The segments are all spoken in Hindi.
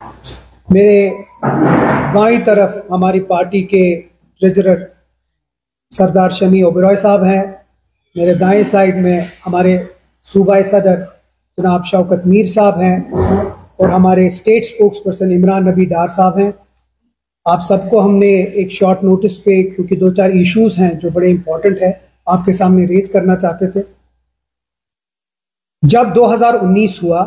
मेरे बाईं तरफ हमारी पार्टी के ट्रेजरर सरदार शमी ओबेरॉय साहब हैं। मेरे दाएं साइड में हमारे सूबाई सदर जनाब शौकत मीर साहब हैं और हमारे स्टेट स्पोक्स पर्सन इमरान नबी डार साहब हैं। आप सबको हमने एक शॉर्ट नोटिस पे, क्योंकि 2-4 इश्यूज हैं जो बड़े इंपॉर्टेंट है, आपके सामने रेज करना चाहते थे। जब 2019 हुआ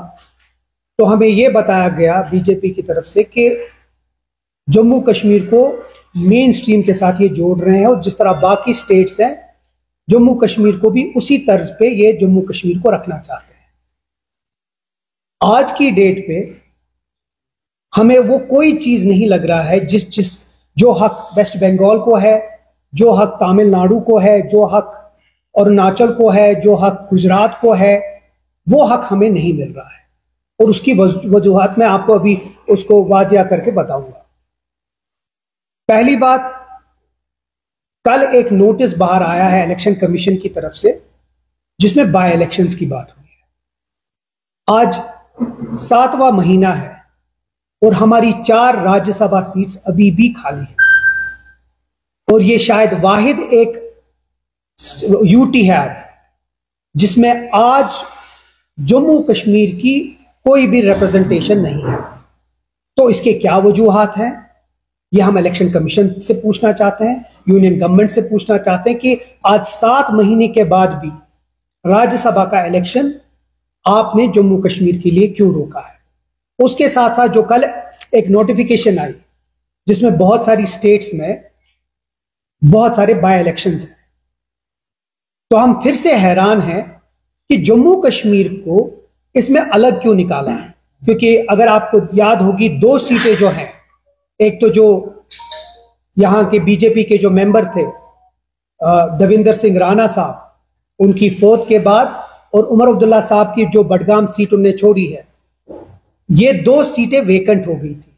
तो हमें यह बताया गया बीजेपी की तरफ से कि जम्मू कश्मीर को मेन स्ट्रीम के साथ ये जोड़ रहे हैं और जिस तरह बाकी स्टेट्स हैं जम्मू कश्मीर को भी उसी तर्ज पे ये जम्मू कश्मीर को रखना चाहते हैं। आज की डेट पे हमें वो कोई चीज नहीं लग रहा है जो हक वेस्ट बंगाल को है, जो हक तमिलनाडु को है, जो हक अरुणाचल को है, जो हक गुजरात को है, वो हक हमें नहीं मिल रहा है। और उसकी वजूहात मैं आपको अभी उसको वाजिया करके बताऊंगा। पहली बात, कल एक नोटिस बाहर आया है इलेक्शन कमीशन की तरफ से जिसमें बाय इलेक्शंस की बात हुई है। आज 7वां महीना है और हमारी 4 राज्यसभा सीट्स अभी भी खाली है और ये शायद वाहिद एक यूटी है जिसमें आज जम्मू कश्मीर की कोई भी रिप्रेजेंटेशन नहीं है। तो इसके क्या वजूहात हैं, ये हम इलेक्शन कमीशन से पूछना चाहते हैं, यूनियन गवर्नमेंट से पूछना चाहते हैं कि आज 7 महीने के बाद भी राज्यसभा का इलेक्शन आपने जम्मू कश्मीर के लिए क्यों रोका है। उसके साथ साथ जो कल एक नोटिफिकेशन आई जिसमें बहुत सारी स्टेट्स में बहुत सारे बाय इलेक्शंस हैं, तो हम फिर से हैरान हैं कि जम्मू कश्मीर को इसमें अलग क्यों निकाला है। क्योंकि अगर आपको याद होगी 2 सीटें जो हैं, एक तो जो यहां के बीजेपी के जो मेंबर थे दविंदर सिंह राणा साहब, उनकी फौत के बाद, और उमर अब्दुल्ला साहब की जो बडगाम सीट उन्हें छोड़ी है, ये 2 सीटें वेकेंट हो गई थी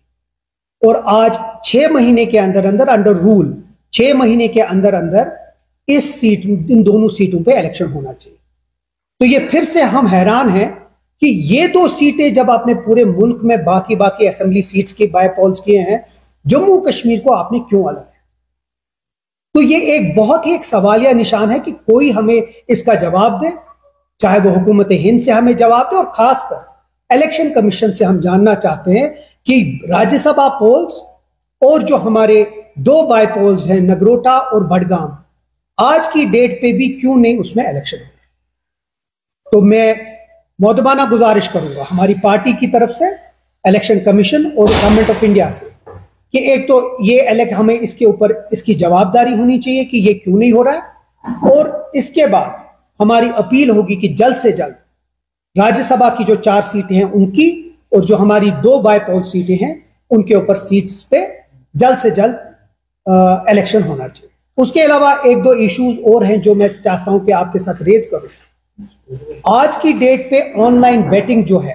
और आज 6 महीने के अंदर अंदर अंडर रूल 6 महीने के अंदर अंदर इन दोनों सीटों पे इलेक्शन होना चाहिए। तो ये फिर से हम हैरान हैं कि ये 2 सीटें जब आपने पूरे मुल्क में बाकी असेंबली सीट्स के बाय पॉल्स किए हैं, जम्मू कश्मीर को आपने क्यों अलग है। तो ये एक बहुत ही एक सवालिया निशान है कि कोई हमें इसका जवाब दे, चाहे वो हुकूमत हिंद से हमें जवाब दे और खासकर इलेक्शन कमीशन से हम जानना चाहते हैं कि राज्यसभा पोल्स और जो हमारे 2 बाय पोल्स हैं नगरोटा और बडगाम, आज की डेट पे भी क्यों नहीं उसमें इलेक्शन हो। तो मैं मौदबाना गुजारिश करूंगा हमारी पार्टी की तरफ से इलेक्शन कमीशन और गवर्नमेंट ऑफ इंडिया से कि एक तो ये हमें इसके ऊपर इसकी जवाबदारी होनी चाहिए कि ये क्यों नहीं हो रहा है, और इसके बाद हमारी अपील होगी कि जल्द से जल्द राज्यसभा की जो 4 सीटें हैं उनकी और जो हमारी 2 बाय पोल सीटें हैं उनके ऊपर सीट्स पे जल्द से जल्द इलेक्शन होना चाहिए। उसके अलावा 1-2 इश्यूज और हैं जो मैं चाहता हूं कि आपके साथ रेज करूं। आज की डेट पे ऑनलाइन बेटिंग जो है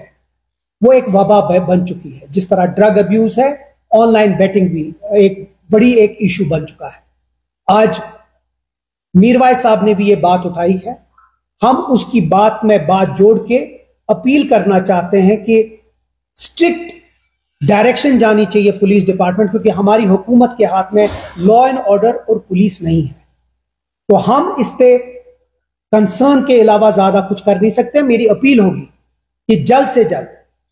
वो एक वबा बन चुकी है। जिस तरह ड्रग अब्यूज है, ऑनलाइन बेटिंग भी एक इशू बन चुका है। आज मीरवाइज साहब ने भी ये बात उठाई है, हम उसकी बात में बात जोड़ के अपील करना चाहते हैं कि स्ट्रिक्ट डायरेक्शन जानी चाहिए पुलिस डिपार्टमेंट, क्योंकि हमारी हुकूमत के हाथ में लॉ एंड ऑर्डर और पुलिस नहीं है। तो हम इस पे कंसर्न के अलावा ज्यादा कुछ कर नहीं सकते। मेरी अपील होगी कि जल्द से जल्द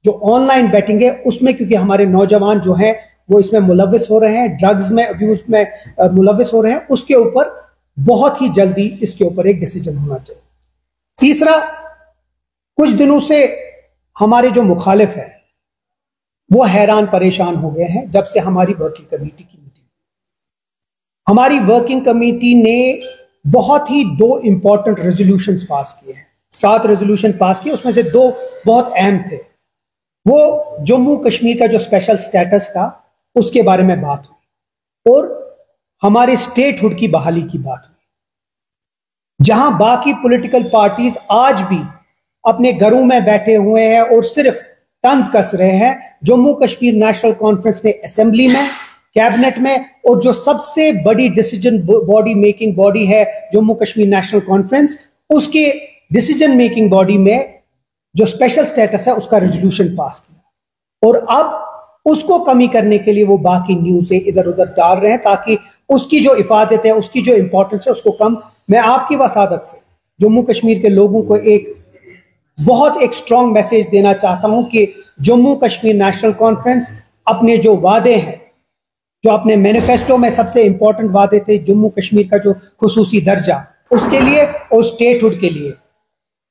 जो ऑनलाइन बैटिंग है उसमें, क्योंकि हमारे नौजवान जो हैं वो इसमें मुलव्विस हो रहे हैं, ड्रग्स में अब्यूज में मुलव्विस हो रहे हैं, उसके ऊपर बहुत ही जल्दी इसके ऊपर एक डिसीजन होना चाहिए। तीसरा, कुछ दिनों से हमारे जो मुखालिफ है वो हैरान परेशान हो गए हैं जब से हमारी वर्किंग कमेटी की मीटिंग। हमारी वर्किंग कमेटी ने बहुत ही 2 इंपॉर्टेंट रेजोल्यूशंस पास किए हैं। 7 रेजोल्यूशन पास किए, उसमें से 2 बहुत अहम थे। वो जम्मू कश्मीर का जो स्पेशल स्टेटस था उसके बारे में बात हुई और हमारे स्टेटहुड की बहाली की बात हुई। जहां बाकी पॉलिटिकल पार्टीज आज भी अपने घरों में बैठे हुए हैं और सिर्फ तंज कस रहे हैं, जम्मू कश्मीर नेशनल कॉन्फ्रेंस ने असेंबली में, कैबिनेट में, और जो सबसे बड़ी डिसीजन बॉडी मेकिंग बॉडी है जम्मू कश्मीर नेशनल कॉन्फ्रेंस, उसके डिसीजन मेकिंग बॉडी में जो स्पेशल स्टेटस है उसका रेजोल्यूशन पास किया। और अब उसको कमी करने के लिए वो बाकी न्यूज़ इधर उधर डाल रहे हैं ताकि उसकी जो इफादत है, उसकी जो इंपॉर्टेंस है, उसको कम। मैं आपकी वसादत से जम्मू कश्मीर के लोगों को एक स्ट्रॉन्ग मैसेज देना चाहता हूं कि जम्मू कश्मीर नेशनल कॉन्फ्रेंस अपने जो वादे हैं, जो अपने मैनिफेस्टो में सबसे इंपॉर्टेंट वादे थे, जम्मू कश्मीर का जो खुसूसी दर्जा, उसके लिए और स्टेटहुड के लिए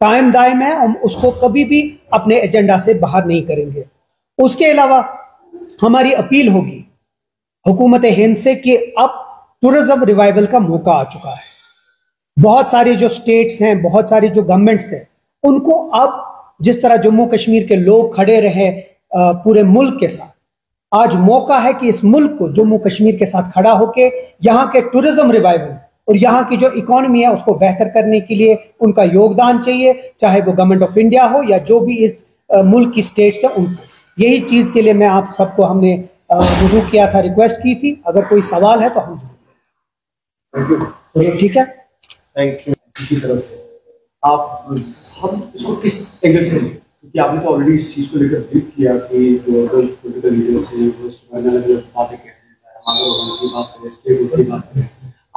कायम दायम है। हम उसको कभी भी अपने एजेंडा से बाहर नहीं करेंगे। उसके अलावा हमारी अपील होगी हुकूमत हिंद से कि अब टूरिज्म रिवाइवल का मौका आ चुका है। बहुत सारे जो स्टेट्स हैं, बहुत सारी जो गवर्नमेंट्स हैं, उनको अब जिस तरह जम्मू कश्मीर के लोग खड़े रहे पूरे मुल्क के साथ, आज मौका है कि इस मुल्क को जम्मू कश्मीर के साथ खड़ा होकर यहाँ के टूरिज्म रिवाइवल और यहाँ की जो इकोनॉमी है उसको बेहतर करने के लिए उनका योगदान चाहिए, चाहे वो गवर्नमेंट ऑफ इंडिया हो या जो भी इस मुल्क की स्टेट्स है उनको। यही चीज के लिए मैं आप सबको हमने रुजू किया था, रिक्वेस्ट की थी। अगर कोई सवाल है तो हम ठीक है। Thank you. की तरफ से आप हम इसको किस एंगल से लें, क्योंकि आपने तो ऑलरेडी इस चीज़ को लेकर ब्रीफ किया कि जो पॉलिटिकल लीडर्स हैं वो अलग अलग बातें कहते हैं, हमारे की बात करें, स्टेट की बात करें।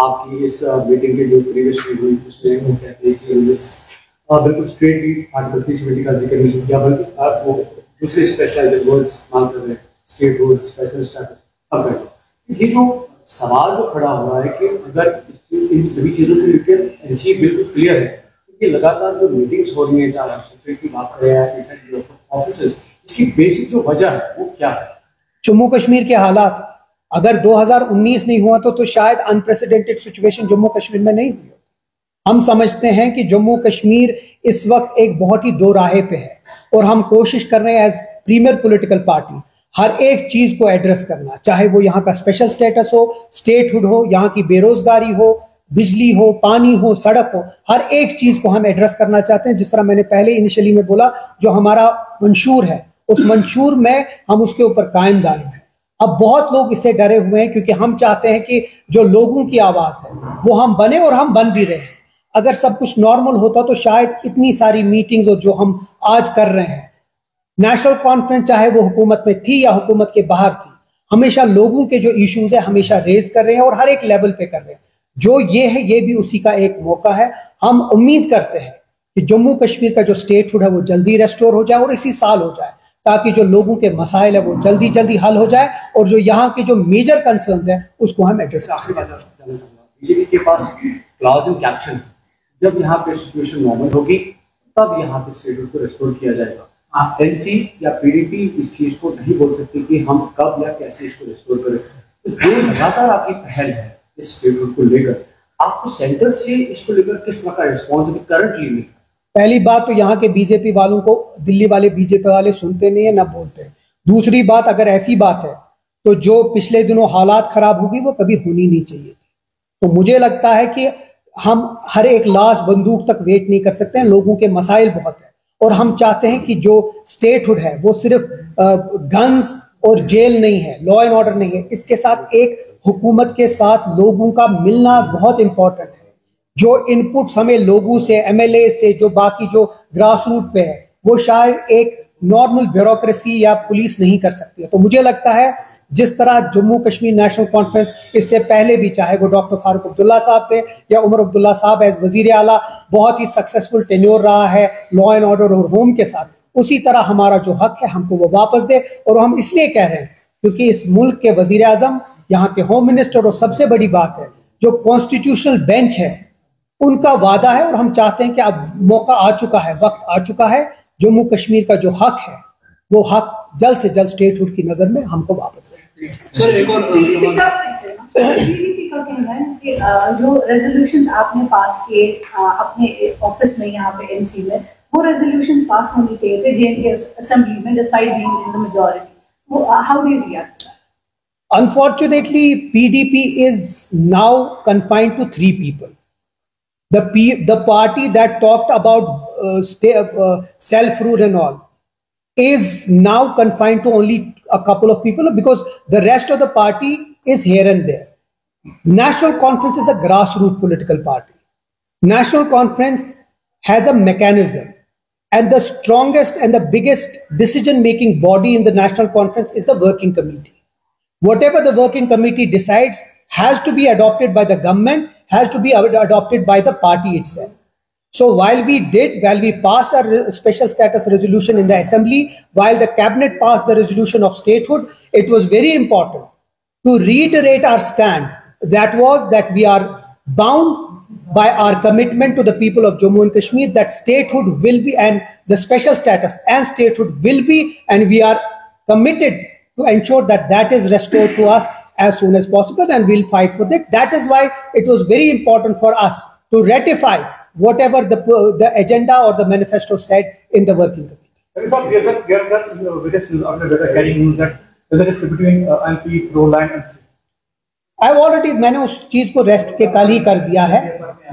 आपकी इस मीटिंग के जो प्रीवियस हुई उसमें वो कहते हैं कि बिल्कुल स्ट्रेटली आर्टिकल 370 का जिक्र नहीं किया, बल्कि वो दूसरे स्पेशलाइज्ड वर्ड्स मांग कर रहे हैं, स्टेट रोड, स्पेशल स्टेटस, सब कर। ये जो सवाल जो खड़ा हो रहा है कि अगर इन सभी चीज़ों के लेकर एनसी बिल्कुल क्लियर है, तो ये लगातार जो मीटिंग्स हो रही हैं, चाहे आप सेक्रेटरी की बात करें या ऑफिसर्स, इसकी बेसिक जो वजह है वो क्या है? जम्मू कश्मीर के हालात अगर 2019 नहीं हुआ तो शायद अनप्रेसिडेंटेड सिचुएशन जम्मू कश्मीर में नहीं हुई। हम समझते हैं कि जम्मू कश्मीर इस वक्त एक बहुत ही दो राहे पे है और हम कोशिश कर रहे हैं एज प्रीमियर पॉलिटिकल पार्टी हर एक चीज को एड्रेस करना, चाहे वो यहाँ का स्पेशल स्टेटस हो, स्टेटहुड हो, यहाँ की बेरोजगारी हो, बिजली हो, पानी हो, सड़क हो, हर एक चीज को हम एड्रेस करना चाहते हैं। जिस तरह मैंने पहले इनिशियली में बोला, जो हमारा मंशूर है उस मंशूर में हम उसके ऊपर कायम दायम है। अब बहुत लोग इससे डरे हुए हैं क्योंकि हम चाहते हैं कि जो लोगों की आवाज है वो हम बने और हम बन भी रहे हैं। अगर सब कुछ नॉर्मल होता तो शायद इतनी सारी मीटिंग्स और जो हम आज कर रहे हैं, नेशनल कॉन्फ्रेंस चाहे वो हुकूमत में थी या हुकूमत के बाहर थी, हमेशा लोगों के जो इश्यूज है हमेशा रेज कर रहे हैं और हर एक लेवल पे कर रहे हैं। जो ये है ये भी उसी का एक मौका है। हम उम्मीद करते हैं कि जम्मू कश्मीर का जो स्टेटहुड है वो जल्दी रेस्टोर हो जाए और इसी साल हो जाए, ताकि जो लोगों के मसाइल है वो जल्दी जल्दी हल हो जाए और जो यहाँ के जो मेजर कंसर्न्स हैं उसको हम एड्रेस कर सकें। बीजेपी के पास क्लॉज इन कैप्शन, जब यहाँ पे सिचुएशन नॉर्मल होगी तब यहाँ पे स्टेटहुड को रेस्टोर किया जाएगा। एनसी या पीडीपी इस चीज को नहीं बोल सकती कि हम कब या कैसे इसको रेस्टोर करें। तो जो लगातार आपकी पहल है इस स्टेटहुड को लेकर, आपको सेंटर से इसको लेकर किस तरह का रिस्पॉन्स करंटली मिल? पहली बात तो यहाँ के बीजेपी वालों को दिल्ली वाले बीजेपी वाले सुनते नहीं है ना बोलते। दूसरी बात, अगर ऐसी बात है तो जो पिछले दिनों हालात खराब होगी वो कभी होनी नहीं चाहिए थी। तो मुझे लगता है कि हम हर एक लाश बंदूक तक वेट नहीं कर सकते हैं। लोगों के मसाइल बहुत है और हम चाहते हैं कि जो स्टेटहुड है वो सिर्फ गन्स और जेल नहीं है, लॉ एंड ऑर्डर नहीं है, इसके साथ एक हुकूमत के साथ लोगों का मिलना बहुत इंपॉर्टेंट है। जो इनपुट्स हमें लोगों से, एमएलए से, जो बाकी जो ग्रास रूट पे है, वो शायद एक नॉर्मल ब्यूरोक्रेसी या पुलिस नहीं कर सकती है। तो मुझे लगता है जिस तरह जम्मू कश्मीर नेशनल कॉन्फ्रेंस इससे पहले भी, चाहे वो डॉक्टर फारूक अब्दुल्ला साहब थे या उमर अब्दुल्ला साहब एज वजीर आला, बहुत ही सक्सेसफुल टेन्योर रहा है लॉ एंड ऑर्डर और होम के साथ, उसी तरह हमारा जो हक है हमको वो वापस दे। और हम इसलिए कह रहे हैं क्योंकि इस मुल्क के वजीर आजम, यहाँ के होम मिनिस्टर, और सबसे बड़ी बात है जो कॉन्स्टिट्यूशनल बेंच है उनका वादा है और हम चाहते हैं कि अब मौका आ चुका है, वक्त आ चुका है, जम्मू कश्मीर का जो हक है वो हक जल्द से जल्द स्टेटहुड की नजर में हमको वापस दे। सर एक और जो रेजोल्यूशंस आपने पास किए अपने ऑफिस में यहाँ पे एनसी में, वो रेजोल्यूशंस पास होनी चाहिए थे जेएनके असेंबली में decide being in the majority. वो how do you react? Unfortunately, PDP is now confined to 3 people. The party that talked about self-rule and all is now confined to only a couple of people because the rest of the party is here and there. National Conference is a grassroots political party. National Conference has a mechanism And the strongest and the biggest decision-making body in the National Conference is the Working Committee. Whatever the Working Committee decides has to be adopted by the government, has to be adopted by the party itself. So while we passed our special status resolution in the assembly, while the cabinet passed the resolution of statehood, it was very important to reiterate our stand. That was that we are bound by our commitment to the people of Jammu and Kashmir that statehood will be, and the special status and statehood will be, and we are committed to ensure that that is restored to us as soon as possible, and we'll fight for that. That is why it was very important for us to ratify whatever the agenda or the manifesto said in the Working Committee. There's various news outlets that are carrying news that there's a rift between MP, pro-land and मैंने उस चीज को रेस्ट के कल ही कर दिया है.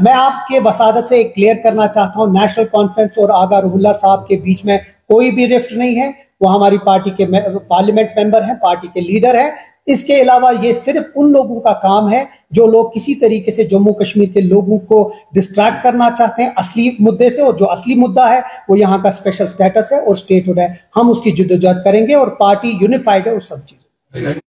मैं आपके वसादत से क्लियर करना चाहता हूं, नेशनल कॉन्फ्रेंस और आगा रुहुल्ला साहब के बीच में कोई भी रिफ्ट नहीं है. वो हमारी पार्टी के पार्लियामेंट मेंबर हैं, पार्टी के लीडर हैं. इसके अलावा ये सिर्फ उन लोगों का काम है जो लोग किसी तरीके से जम्मू कश्मीर के लोगों को डिस्ट्रैक्ट करना चाहते हैं असली मुद्दे से, और जो असली मुद्दा है वो यहाँ का स्पेशल स्टेटस है और स्टेटहुड है. हम उसकी जिद्दोजहद करेंगे और पार्टी यूनिफाइड है उस सब चीजों.